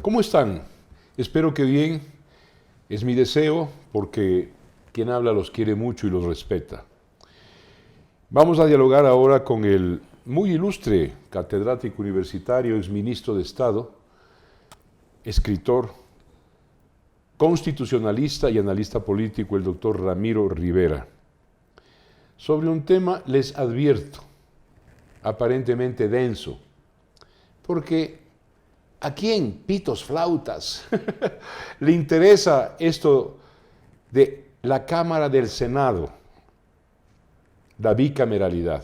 ¿Cómo están? Espero que bien. Es mi deseo porque quien habla los quiere mucho y los respeta. Vamos a dialogar ahora con el muy ilustre catedrático universitario, exministro de Estado, escritor, constitucionalista y analista político, el doctor Ramiro Rivera, sobre un tema, les advierto, aparentemente denso, porque ¿a quién, pitos flautas, le interesa esto de la Cámara del Senado, la bicameralidad?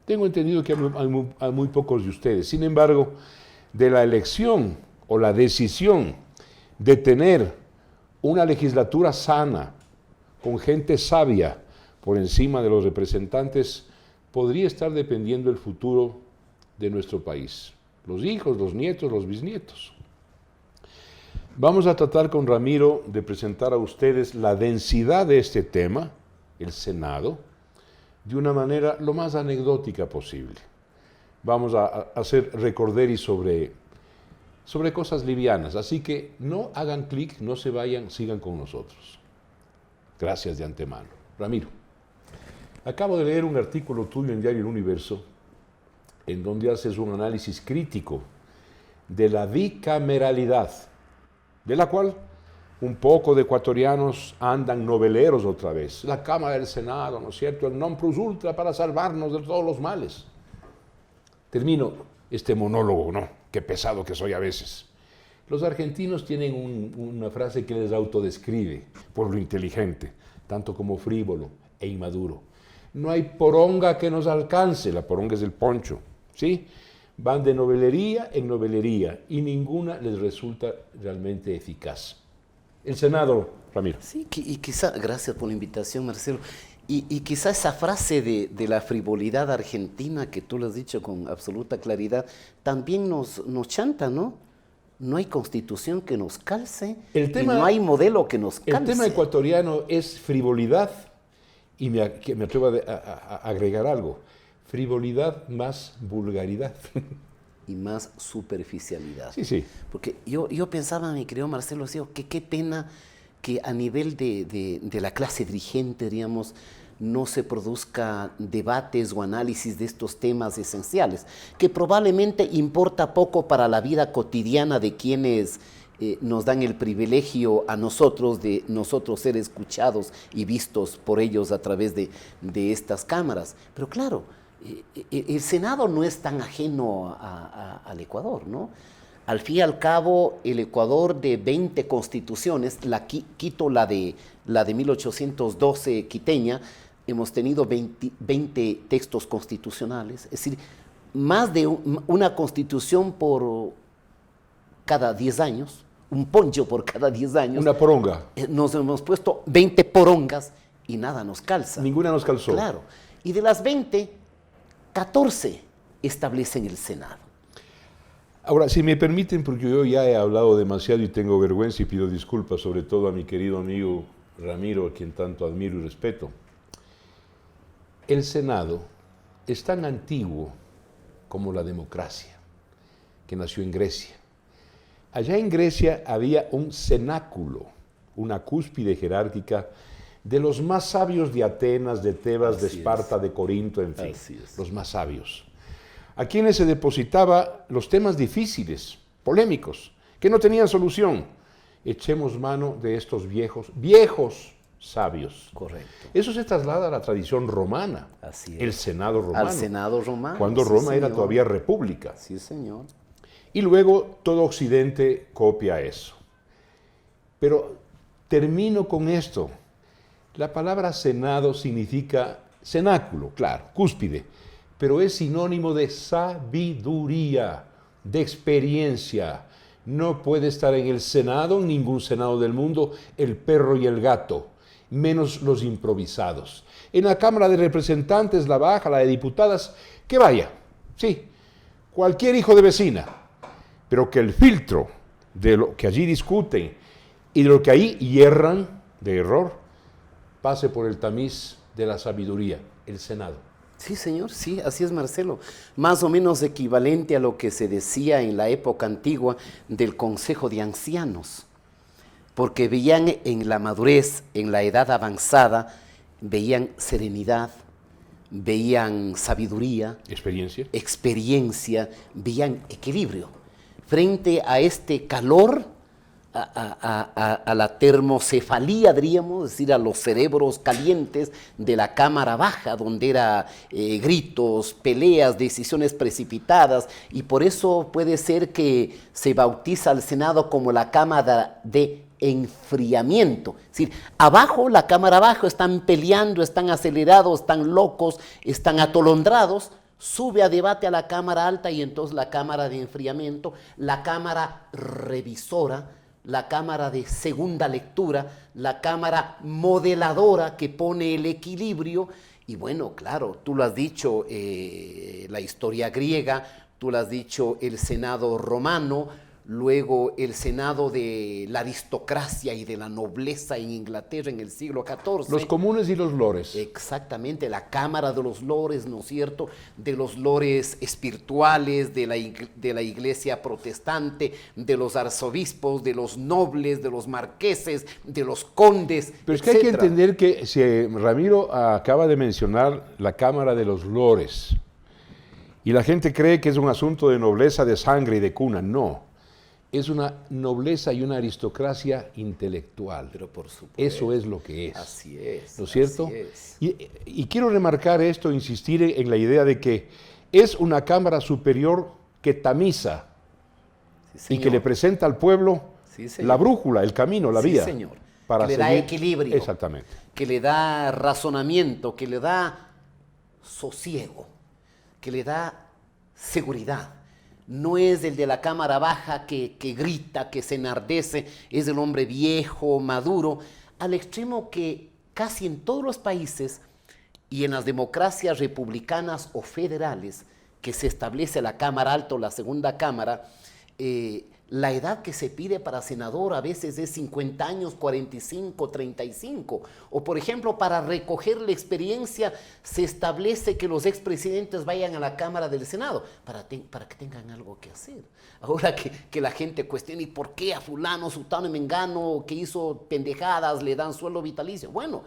Tengo entendido que a muy pocos de ustedes. Sin embargo, de la elección o la decisión de tener una legislatura sana, con gente sabia por encima de los representantes, podría estar dependiendo el futuro de nuestro país. Los hijos, los nietos, los bisnietos. Vamos a tratar con Ramiro de presentar a ustedes la densidad de este tema, el Senado, de una manera lo más anecdótica posible. Vamos a hacer recorderis sobre cosas livianas, así que no hagan clic, no se vayan, sigan con nosotros. Gracias de antemano. Ramiro, acabo de leer un artículo tuyo en Diario El Universo, en donde haces un análisis crítico de la bicameralidad, de la cual un poco de ecuatorianos andan noveleros otra vez. La Cámara del Senado, ¿no es cierto?, el non plus ultra para salvarnos de todos los males. Termino este monólogo, ¿no? Qué pesado que soy a veces. Los argentinos tienen una frase que les autodescribe, pueblo inteligente, tanto como frívolo e inmaduro. No hay poronga que nos alcance, la poronga es el poncho, ¿sí? Van de novelería en novelería y ninguna les resulta realmente eficaz. El Senado, Ramiro. Sí, y quizá, gracias por la invitación, Marcelo, y quizá esa frase de la frivolidad argentina que tú lo has dicho con absoluta claridad, también nos chanta, ¿no? No hay constitución que nos calce, y no hay modelo que nos calce. El tema ecuatoriano es frivolidad, y me atrevo a agregar algo, frivolidad más vulgaridad. Y más superficialidad. Sí, sí. Porque yo pensaba, mi querido Marcelo, que qué pena que a nivel de la clase dirigente, digamos, no se produzca debates o análisis de estos temas esenciales, que probablemente importa poco para la vida cotidiana de quienes nos dan el privilegio a nosotros de nosotros ser escuchados y vistos por ellos a través de estas cámaras. Pero claro, el Senado no es tan ajeno al Ecuador, ¿no? Al fin y al cabo, el Ecuador de 20 constituciones, quito la de 1812 quiteña, hemos tenido 20 textos constitucionales, es decir, más de una constitución por cada 10 años, un poncho por cada 10 años. Una poronga. Nos hemos puesto 20 porongas y nada nos calza. Ninguna nos calzó. Claro. Y de las 20, 14 establecen el Senado. Ahora, si me permiten, porque yo ya he hablado demasiado y tengo vergüenza y pido disculpas, sobre todo a mi querido amigo Ramiro, a quien tanto admiro y respeto. El Senado es tan antiguo como la democracia, que nació en Grecia. Allá en Grecia había un cenáculo, una cúspide jerárquica de los más sabios de Atenas, de Tebas, de Esparta, de Corinto, en fin, los más sabios, a quienes se depositaba los temas difíciles, polémicos, que no tenían solución. Echemos mano de estos viejos sabios. Correcto. Eso se traslada a la tradición romana, Así es. el Senado romano. Al Senado romano. Cuando Roma era todavía república. Sí, señor. Y luego todo Occidente copia eso. Pero termino con esto. La palabra Senado significa cenáculo, claro, cúspide, pero es sinónimo de sabiduría, de experiencia. No puede estar en el Senado, en ningún Senado del mundo, el perro y el gato, menos los improvisados. En la Cámara de Representantes, la baja, la de diputadas, que vaya, sí, cualquier hijo de vecina, pero que el filtro de lo que allí discuten y de lo que ahí hierran de error, pase por el tamiz de la sabiduría, el Senado. Sí, señor, sí, así es, Marcelo. Más o menos equivalente a lo que se decía en la época antigua del Consejo de Ancianos, porque veían en la madurez, en la edad avanzada, veían serenidad, veían sabiduría, experiencia, veían equilibrio. Frente a este calor, a la termocefalía, diríamos, es decir, a los cerebros calientes de la cámara baja, donde era gritos, peleas, decisiones precipitadas, y por eso puede ser que se bautiza al Senado como la cámara de enfriamiento. Es decir, abajo, la cámara abajo, están peleando, están acelerados, están locos, están atolondrados. Sube a debate a la cámara alta y entonces la cámara de enfriamiento, la cámara revisora, la cámara de segunda lectura, la cámara modeladora que pone el equilibrio. Y bueno, claro, tú lo has dicho, la historia griega, tú lo has dicho, el Senado romano, luego el Senado de la aristocracia y de la nobleza en Inglaterra en el siglo XIV. Los comunes y los lores. Exactamente, la Cámara de los Lores, ¿no es cierto? De los lores espirituales, de la iglesia protestante, de los arzobispos, de los nobles, de los marqueses, de los condes, pero es que hay que entender que si Ramiro acaba de mencionar la Cámara de los Lores, y la gente cree que es un asunto de nobleza de sangre y de cuna, no. Es una nobleza y una aristocracia intelectual. Pero por supuesto. Eso es lo que es. Así es. ¿No es cierto? Así es. Y quiero remarcar esto, insistir en la idea de que es una cámara superior que tamiza y que le presenta al pueblo la brújula, el camino, la vía. Sí, señor. Para que le da equilibrio. Exactamente. Que le da razonamiento, que le da sosiego, que le da seguridad. No es el de la cámara baja que grita, que se enardece, es el hombre viejo, maduro, al extremo que casi en todos los países y en las democracias republicanas o federales que se establece la Cámara Alta o la Segunda Cámara, la edad que se pide para senador a veces es 50 años, 45, 35. O por ejemplo, para recoger la experiencia se establece que los expresidentes vayan a la Cámara del Senado para que tengan algo que hacer. Ahora que la gente cuestiona, ¿y por qué a fulano, sutano y mengano que hizo pendejadas le dan sueldo vitalicio? Bueno,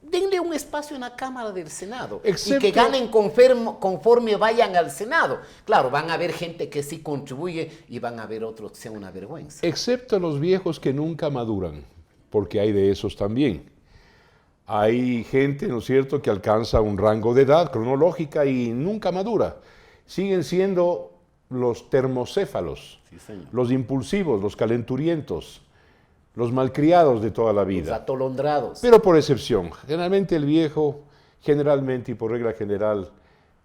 denle un espacio en la Cámara del Senado y que ganen conforme vayan al Senado. Claro, van a haber gente que sí contribuye y van a haber otros que sean una vergüenza. Excepto los viejos que nunca maduran, porque hay de esos también. Hay gente, ¿no es cierto?, que alcanza un rango de edad cronológica y nunca madura. Siguen siendo los termocéfalos, los impulsivos, los calenturientos, los malcriados de toda la vida. Los atolondrados. Pero por excepción. Generalmente el viejo, generalmente y por regla general,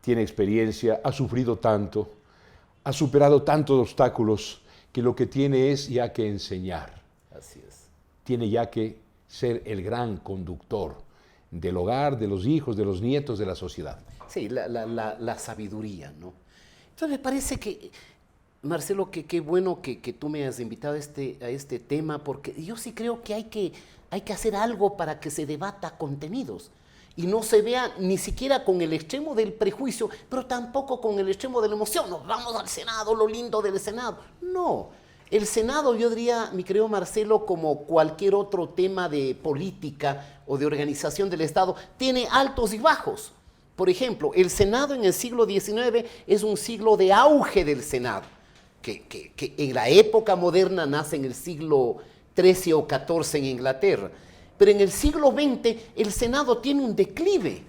tiene experiencia, ha sufrido tanto, ha superado tantos obstáculos, que lo que tiene es ya que enseñar. Así es. Tiene ya que ser el gran conductor del hogar, de los hijos, de los nietos, de la sociedad. Sí, la sabiduría, ¿no? Entonces me parece que, Marcelo, que qué bueno que tú me has invitado a este tema, porque yo sí creo que hay que hacer algo para que se debata contenidos y no se vea ni siquiera con el extremo del prejuicio, pero tampoco con el extremo de la emoción. Nos vamos al Senado, lo lindo del Senado. No, el Senado, yo diría, mi querido Marcelo, como cualquier otro tema de política o de organización del Estado, tiene altos y bajos. Por ejemplo, el Senado en el siglo XIX es un siglo de auge del Senado. Que en la época moderna nace en el siglo XIII o XIV en Inglaterra. Pero en el siglo XX el Senado tiene un declive.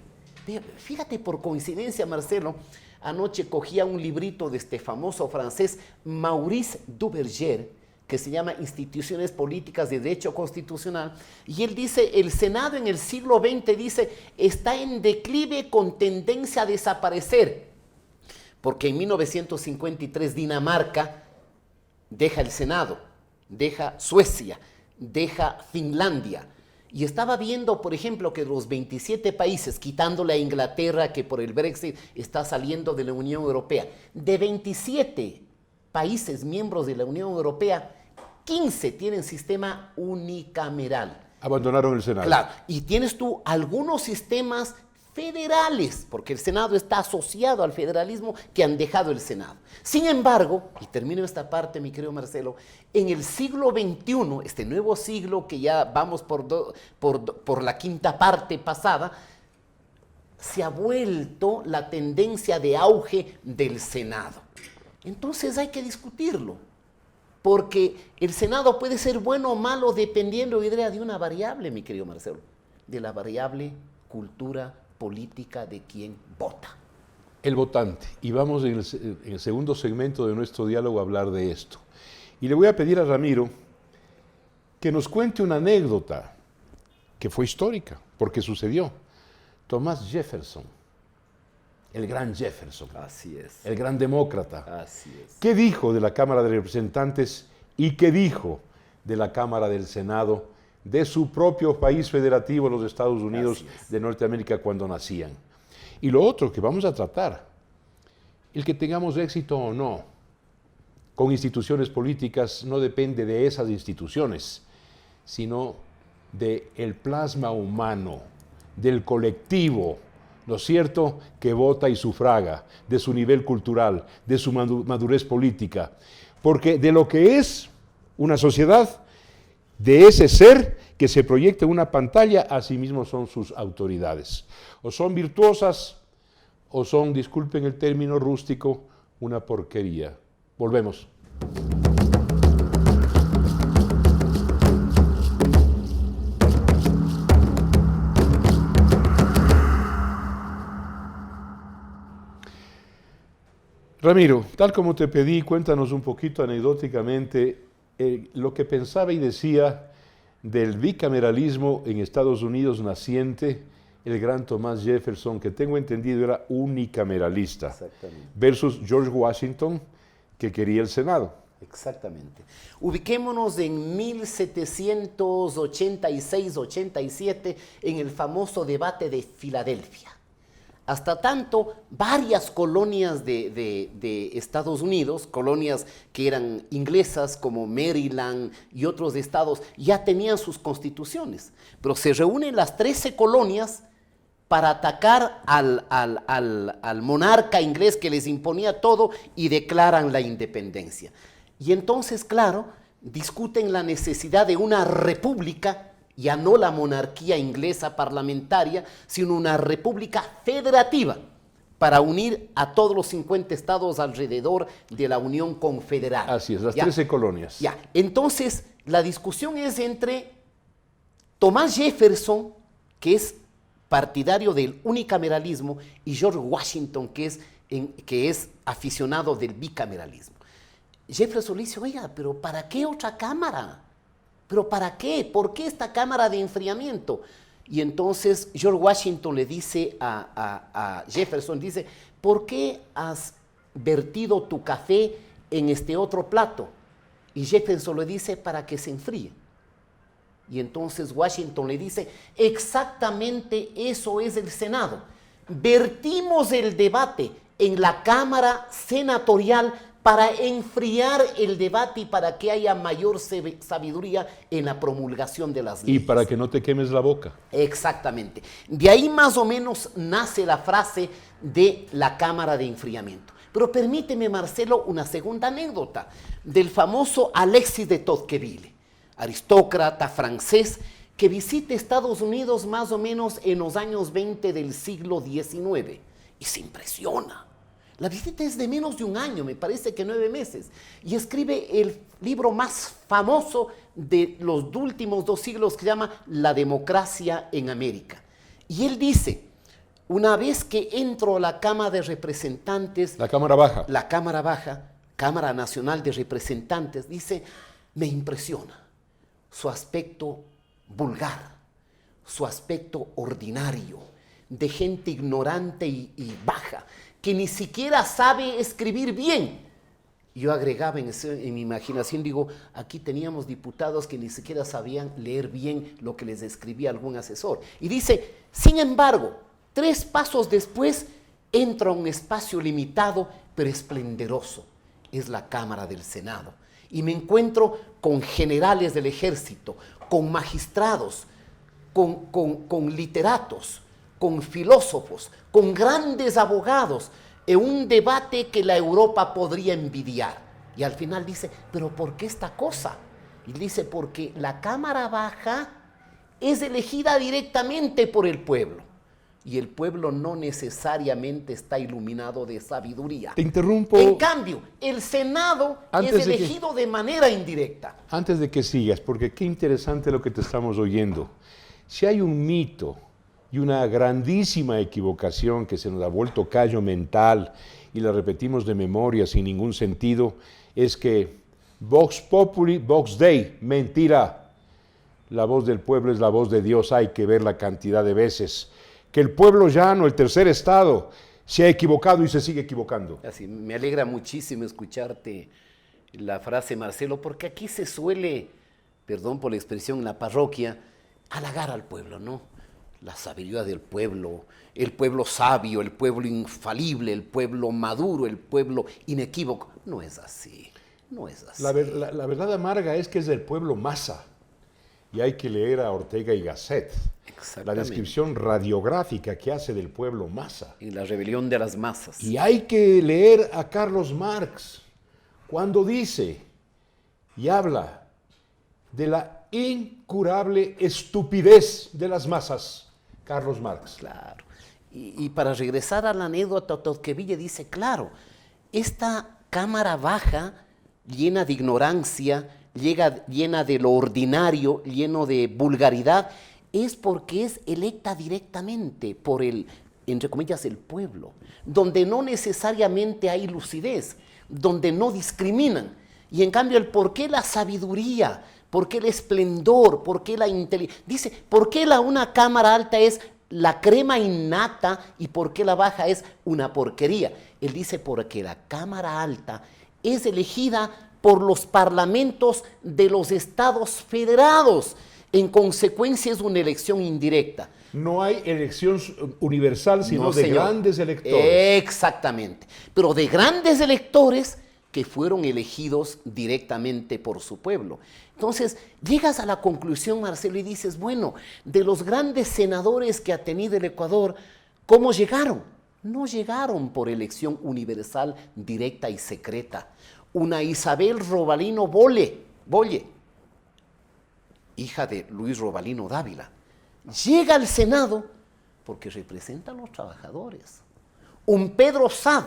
Fíjate, por coincidencia, Marcelo, anoche cogía un librito de este famoso francés Maurice Duverger, que se llama Instituciones Políticas de Derecho Constitucional, y él dice, el Senado en el siglo XX, dice, está en declive con tendencia a desaparecer. Porque en 1953 Dinamarca deja el Senado, deja Suecia, deja Finlandia. Y estaba viendo, por ejemplo, que de los 27 países, quitándole a Inglaterra, que por el Brexit está saliendo de la Unión Europea, de 27 países miembros de la Unión Europea, 15 tienen sistema unicameral. Abandonaron el Senado. Claro, y tienes tú algunos sistemas federales, porque el Senado está asociado al federalismo, que han dejado el Senado. Sin embargo, y termino esta parte, mi querido Marcelo, en el siglo XXI, este nuevo siglo que ya vamos por la quinta parte pasada, se ha vuelto la tendencia de auge del Senado. Entonces hay que discutirlo, porque el Senado puede ser bueno o malo dependiendo, yo diría, de una variable, mi querido Marcelo, de la variable cultura política de quien vota. El votante. Y vamos en el segundo segmento de nuestro diálogo a hablar de esto. Y le voy a pedir a Ramiro que nos cuente una anécdota que fue histórica, porque sucedió. Thomas Jefferson, el gran Jefferson, Así es. el gran demócrata. Así es. ¿Qué dijo de la Cámara de Representantes y qué dijo de la Cámara del Senado de su propio país federativo, los Estados Unidos de Norteamérica, cuando nacían? Y lo otro que vamos a tratar, el que tengamos éxito o no con instituciones políticas no depende de esas instituciones, sino del plasma humano, del colectivo, ¿no es cierto?, que vota y sufraga, de su nivel cultural, de su madurez política. Porque de lo que es una sociedad, de ese ser que se proyecta en una pantalla, así mismo son sus autoridades. O son virtuosas, o son, disculpen el término rústico, una porquería. Volvemos. Ramiro, tal como te pedí, cuéntanos un poquito anecdóticamente lo que pensaba y decía del bicameralismo en Estados Unidos naciente, el gran Thomas Jefferson, que tengo entendido era unicameralista, versus George Washington, que quería el Senado. Exactamente. Ubiquémonos en 1786-87 en el famoso debate de Filadelfia. Hasta tanto, varias colonias de Estados Unidos, colonias que eran inglesas como Maryland y otros estados, ya tenían sus constituciones. Pero se reúnen las 13 colonias para atacar al monarca inglés que les imponía todo y declaran la independencia. Y entonces, claro, discuten la necesidad de una república, ya no la monarquía inglesa parlamentaria, sino una república federativa para unir a todos los 50 estados alrededor de la Unión Confederada. Así es, las 13 colonias. Ya, entonces la discusión es entre Thomas Jefferson, que es partidario del unicameralismo, y George Washington, que es aficionado del bicameralismo. Jefferson le dice, oiga, pero ¿para qué otra cámara? ¿Pero para qué? ¿Por qué esta cámara de enfriamiento? Y entonces George Washington le dice a Jefferson, dice, ¿por qué has vertido tu café en este otro plato? Y Jefferson le dice, para que se enfríe. Y entonces Washington le dice, exactamente eso es el Senado. Vertimos el debate en la Cámara Senatorial para enfriar el debate y para que haya mayor sabiduría en la promulgación de las leyes. Y para que no te quemes la boca. Exactamente. De ahí más o menos nace la frase de la cámara de enfriamiento. Pero permíteme, Marcelo, una segunda anécdota del famoso Alexis de Tocqueville, aristócrata francés que visita Estados Unidos más o menos en los años 20 del siglo XIX y se impresiona. La visita es de menos de un año, me parece que 9 meses, y escribe el libro más famoso de los últimos 2 siglos que se llama La democracia en América. Y él dice, una vez que entro a la Cámara de Representantes, la Cámara Baja, Cámara Nacional de Representantes, dice, me impresiona su aspecto vulgar, su aspecto ordinario, de gente ignorante y baja, que ni siquiera sabe escribir bien. Yo agregaba en mi imaginación, digo, aquí teníamos diputados que ni siquiera sabían leer bien lo que les escribía algún asesor. Y dice, sin embargo, 3 pasos después, entra a un espacio limitado, pero esplendoroso. Es la Cámara del Senado. Y me encuentro con generales del ejército, con magistrados, con literatos, con filósofos, con grandes abogados, en un debate que la Europa podría envidiar. Y al final dice, ¿pero por qué esta cosa? Y dice, porque la Cámara Baja es elegida directamente por el pueblo. Y el pueblo no necesariamente está iluminado de sabiduría. Te interrumpo. En cambio, el Senado es elegido de manera indirecta. Antes de que sigas, porque qué interesante lo que te estamos oyendo. Si hay un mito y una grandísima equivocación que se nos ha vuelto callo mental y la repetimos de memoria sin ningún sentido, es que Vox Populi, Vox Dei, mentira. La voz del pueblo es la voz de Dios, hay que ver la cantidad de veces que el pueblo llano, el tercer estado, se ha equivocado y se sigue equivocando. Así, me alegra muchísimo escucharte la frase, Marcelo, porque aquí se suele, perdón por la expresión, en la parroquia, halagar al pueblo, ¿no? La sabiduría del pueblo, el pueblo sabio, el pueblo infalible, el pueblo maduro, el pueblo inequívoco. No es así, no es así. La verdad amarga es que es del pueblo masa. Y hay que leer a Ortega y Gasset, la descripción radiográfica que hace del pueblo masa. Y la rebelión de las masas. Y hay que leer a Carlos Marx, cuando dice y habla de la incurable estupidez de las masas. Carlos Marx. Claro. Y para regresar a la anécdota, Tocqueville dice, claro, esta Cámara Baja, llena de ignorancia, llena de lo ordinario, lleno de vulgaridad, es porque es electa directamente por el, entre comillas, el pueblo, donde no necesariamente hay lucidez, donde no discriminan. Y en cambio, el por qué la sabiduría, por qué el esplendor, por qué la inteligencia, dice, por qué una cámara alta es la crema innata y por qué la baja es una porquería. Él dice, porque la Cámara Alta es elegida por los parlamentos de los estados federados. En consecuencia es una elección indirecta. No hay elección universal, sino No, de señor. grandes electores. Exactamente. Pero de grandes electores que fueron elegidos directamente por su pueblo. Entonces, llegas a la conclusión, Marcelo, y dices, bueno, de los grandes senadores que ha tenido el Ecuador, ¿cómo llegaron? No llegaron por elección universal, directa y secreta. Una Isabel Robalino Bolle, hija de Luis Robalino Dávila, llega al Senado porque representa a los trabajadores. Un Pedro Sad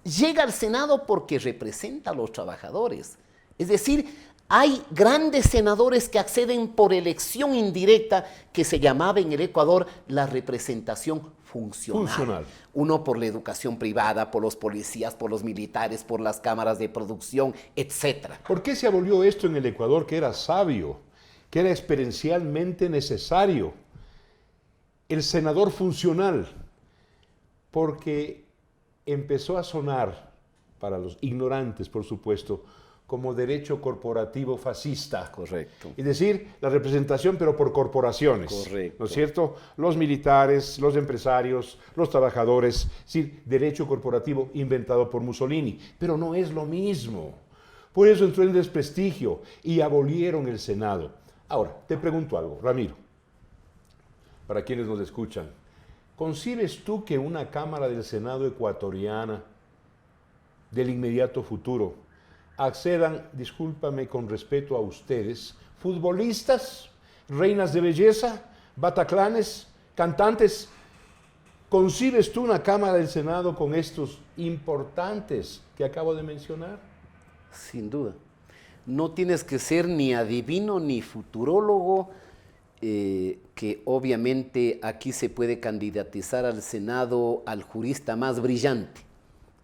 llega al Senado porque representa a los trabajadores. Es decir, hay grandes senadores que acceden por elección indirecta que se llamaba en el Ecuador la representación funcional. Uno por la educación privada, por los policías, por los militares, por las cámaras de producción, etc. ¿Por qué se abolió esto en el Ecuador que era sabio, que era experiencialmente necesario? El senador funcional, porque empezó a sonar, para los ignorantes por supuesto, como derecho corporativo fascista. Correcto. Es decir, la representación pero por corporaciones. Correcto. ¿No es cierto? Los militares, los empresarios, los trabajadores. Es decir, derecho corporativo inventado por Mussolini. Pero no es lo mismo. Por eso entró en desprestigio y abolieron el Senado. Ahora, te pregunto algo, Ramiro, para quienes nos escuchan. ¿Concibes tú que una Cámara del Senado ecuatoriana del inmediato futuro accedan, discúlpame con respeto a ustedes, futbolistas, reinas de belleza, bataclanes, cantantes? ¿Concibes tú una Cámara del Senado con estos importantes que acabo de mencionar? Sin duda. No tienes que ser ni adivino ni futurólogo, que obviamente aquí se puede candidatizar al Senado al jurista más brillante,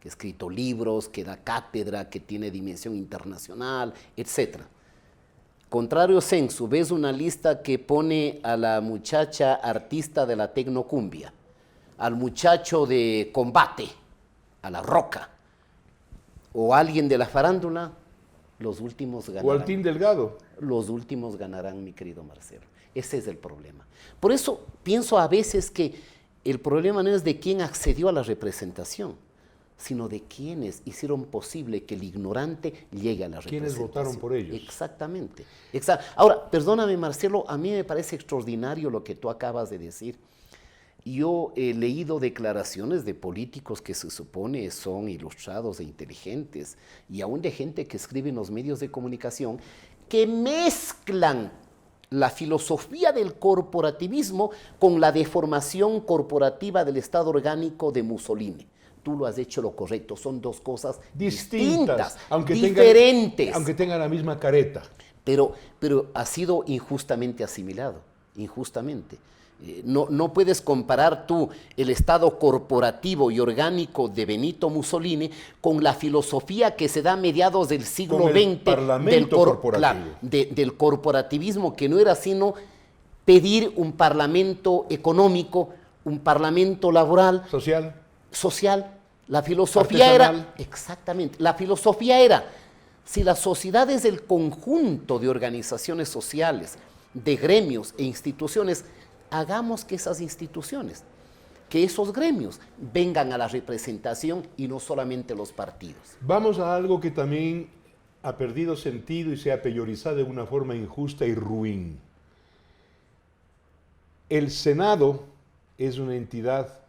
que ha escrito libros, que da cátedra, que tiene dimensión internacional, etc. Contrario sensu, ves una lista que pone a la muchacha artista de la tecnocumbia, al muchacho de combate, a la roca, o alguien de la farándula, los últimos ganarán. O al Team Delgado. Los últimos ganarán, mi querido Marcelo. Ese es el problema. Por eso pienso a veces que el problema no es de quién accedió a la representación, sino de quienes hicieron posible que el ignorante llegue a la representación. ¿Quiénes votaron por ellos? Exactamente. Ahora, perdóname, Marcelo, a mí me parece extraordinario lo que tú acabas de decir. Yo he leído declaraciones de políticos que se supone son ilustrados e inteligentes, y aún de gente que escribe en los medios de comunicación, que mezclan la filosofía del corporativismo con la deformación corporativa del Estado orgánico de Mussolini. Tú lo has hecho lo correcto, son dos cosas distintas, diferentes. Aunque tengan la misma careta. Pero ha sido injustamente asimilado, injustamente. No puedes comparar tú el Estado corporativo y orgánico de Benito Mussolini con la filosofía que se da a mediados del siglo XX del corporativismo, que no era sino pedir un parlamento económico, un parlamento laboral, social. La filosofía era, exactamente, la filosofía era, si la sociedad es el conjunto de organizaciones sociales, de gremios e instituciones, hagamos que esas instituciones, que esos gremios vengan a la representación y no solamente los partidos. Vamos a algo que también ha perdido sentido y se ha peyorizado de una forma injusta y ruin. El Senado es una entidad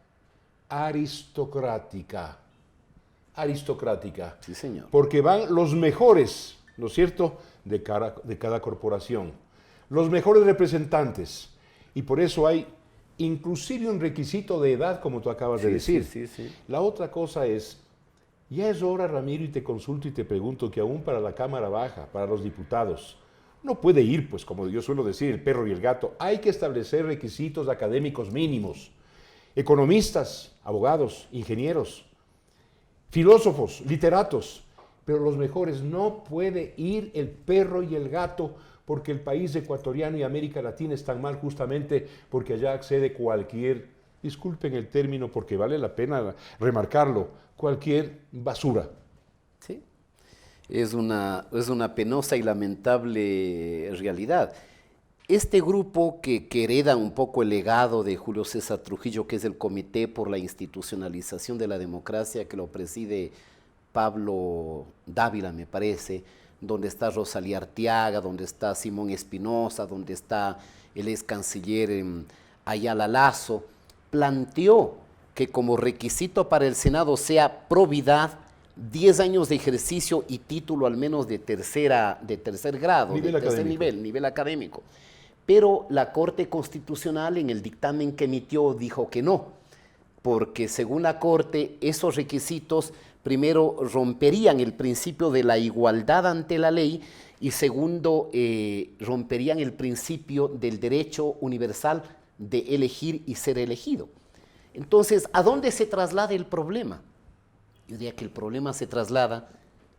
aristocrática. Aristocrática. Sí, señor. Porque van los mejores, ¿no es cierto?, de cada corporación. Los mejores representantes. Y por eso hay inclusive un requisito de edad, como tú acabas de decir. Sí. La otra cosa es, ya es hora, Ramiro, y te consulto y te pregunto, que aún para la Cámara Baja, para los diputados, no puede ir, pues como yo suelo decir, el perro y el gato. Hay que establecer requisitos académicos mínimos. Economistas, abogados, ingenieros, filósofos, literatos, pero los mejores. No puede ir el perro y el gato, porque el país ecuatoriano y América Latina están mal justamente porque allá accede cualquier, disculpen el término porque vale la pena remarcarlo, cualquier basura. Sí, es una penosa y lamentable realidad. Este grupo que hereda un poco el legado de Julio César Trujillo, que es el Comité por la Institucionalización de la Democracia, que lo preside Pablo Dávila, me parece, donde está Rosalía Arteaga, donde está Simón Espinosa, donde está el ex canciller Ayala Lazo, planteó que como requisito para el Senado sea probidad, 10 años de ejercicio y título al menos de tercer grado, nivel académico. Pero la Corte Constitucional en el dictamen que emitió dijo que no, porque según la Corte esos requisitos primero romperían el principio de la igualdad ante la ley y segundo romperían el principio del derecho universal de elegir y ser elegido. Entonces, ¿a dónde se traslada el problema? Yo diría que el problema se traslada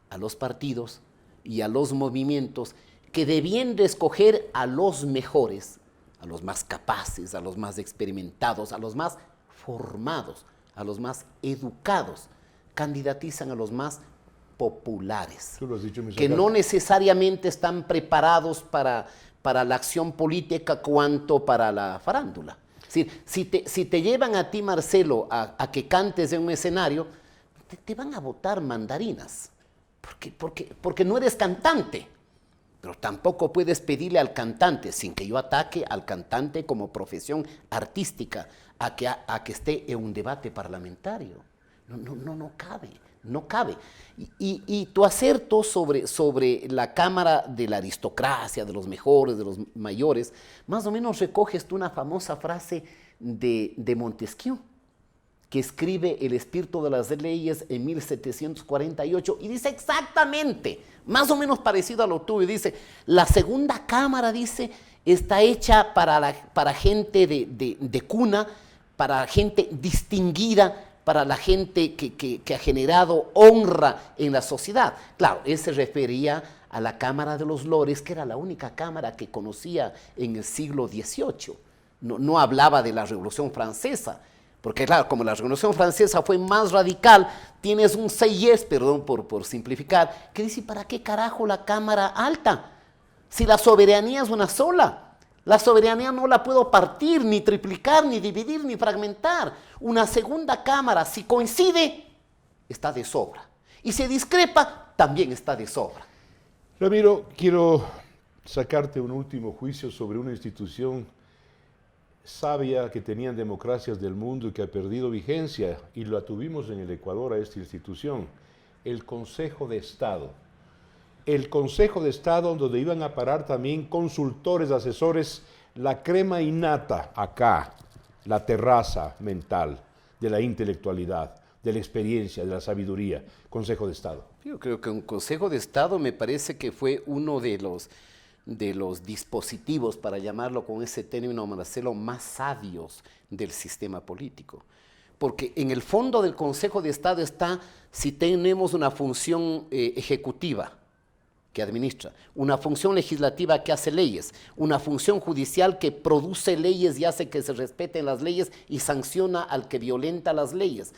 a los partidos y a los movimientos que debiendo escoger a los mejores, a los más capaces, a los más experimentados, a los más formados, a los más educados, candidatizan a los más populares, Tú lo has dicho, que no necesariamente están preparados para la acción política cuanto para la farándula. Es decir, si te llevan a ti, Marcelo, a que cantes en un escenario, te van a botar mandarinas, porque no eres cantante. Pero tampoco puedes pedirle al cantante, sin que yo ataque al cantante como profesión artística, a que esté en un debate parlamentario. No cabe. Y tu acerto sobre la Cámara de la aristocracia, de los mejores, de los mayores, más o menos recoges tú una famosa frase de Montesquieu, que escribe El espíritu de las leyes en 1748 y dice exactamente, más o menos parecido a lo tuyo, dice, la segunda cámara, dice, está hecha para gente de cuna, para gente distinguida, para la gente que ha generado honra en la sociedad. Claro, él se refería a la Cámara de los Lores, que era la única cámara que conocía en el siglo XVIII. No hablaba de la Revolución Francesa, porque claro, como la Revolución Francesa fue más radical, tienes un Sieyès, perdón por simplificar, que dice, ¿para qué carajo la Cámara Alta? Si la soberanía es una sola. La soberanía no la puedo partir, ni triplicar, ni dividir, ni fragmentar. Una segunda cámara, si coincide, está de sobra. Y si discrepa, también está de sobra. Ramiro, quiero sacarte un último juicio sobre una institución sabia que tenían democracias del mundo y que ha perdido vigencia, y la tuvimos en el Ecuador a esta institución, el Consejo de Estado. El Consejo de Estado, donde iban a parar también consultores, asesores, la crema innata acá, la terraza mental de la intelectualidad, de la experiencia, de la sabiduría. Consejo de Estado. Yo creo que un Consejo de Estado me parece que fue uno de los dispositivos, para llamarlo con ese término, Marcelo, más sabios del sistema político. Porque en el fondo del Consejo de Estado está si tenemos una función ejecutiva que administra, una función legislativa que hace leyes, una función judicial que produce leyes y hace que se respeten las leyes y sanciona al que violenta las leyes.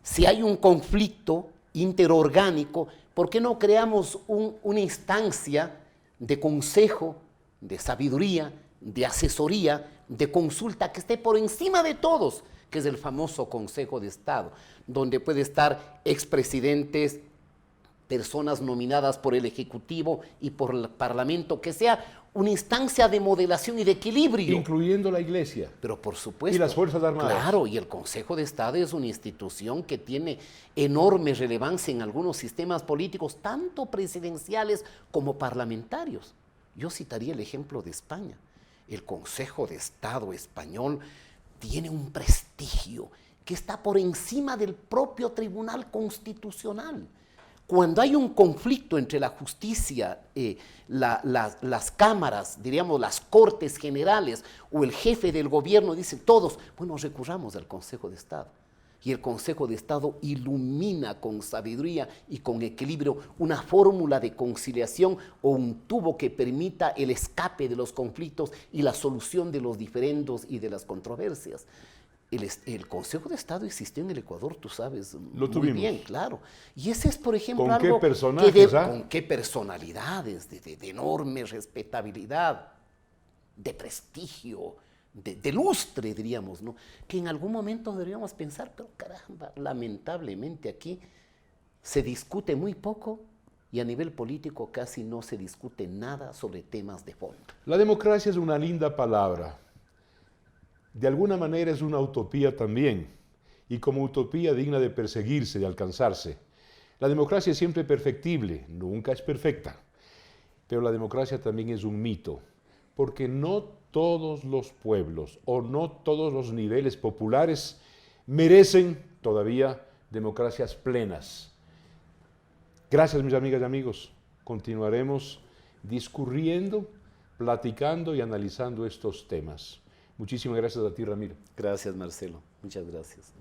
Si hay un conflicto interorgánico, ¿por qué no creamos una instancia de consejo, de sabiduría, de asesoría, de consulta que esté por encima de todos, que es el famoso Consejo de Estado, donde puede estar expresidentes, personas nominadas por el Ejecutivo y por el Parlamento, que sea una instancia de modelación y de equilibrio. Incluyendo la Iglesia. Pero por supuesto. Y las Fuerzas Armadas. Claro, y el Consejo de Estado es una institución que tiene enorme relevancia en algunos sistemas políticos, tanto presidenciales como parlamentarios. Yo citaría el ejemplo de España. El Consejo de Estado español tiene un prestigio que está por encima del propio Tribunal Constitucional. Cuando hay un conflicto entre la justicia, las cámaras, diríamos las Cortes Generales o el jefe del gobierno, dicen todos, bueno, recurramos al Consejo de Estado. Y el Consejo de Estado ilumina con sabiduría y con equilibrio una fórmula de conciliación o un tubo que permita el escape de los conflictos y la solución de los diferendos y de las controversias. El Consejo de Estado existió en el Ecuador, tú sabes, Lo muy tuvimos. bien, claro. Y ese es, por ejemplo, ¿Con algo qué personajes, con qué personalidades de enorme respetabilidad, de prestigio, de lustre, diríamos, ¿no? Que en algún momento deberíamos pensar, pero caramba, lamentablemente aquí se discute muy poco y a nivel político casi no se discute nada sobre temas de fondo. La democracia es una linda palabra. De alguna manera es una utopía también, y como utopía digna de perseguirse, de alcanzarse. La democracia es siempre perfectible, nunca es perfecta, pero la democracia también es un mito, porque no todos los pueblos o no todos los niveles populares merecen todavía democracias plenas. Gracias, mis amigas y amigos. Continuaremos discurriendo, platicando y analizando estos temas. Muchísimas gracias a ti, Ramiro. Gracias, Marcelo. Muchas gracias.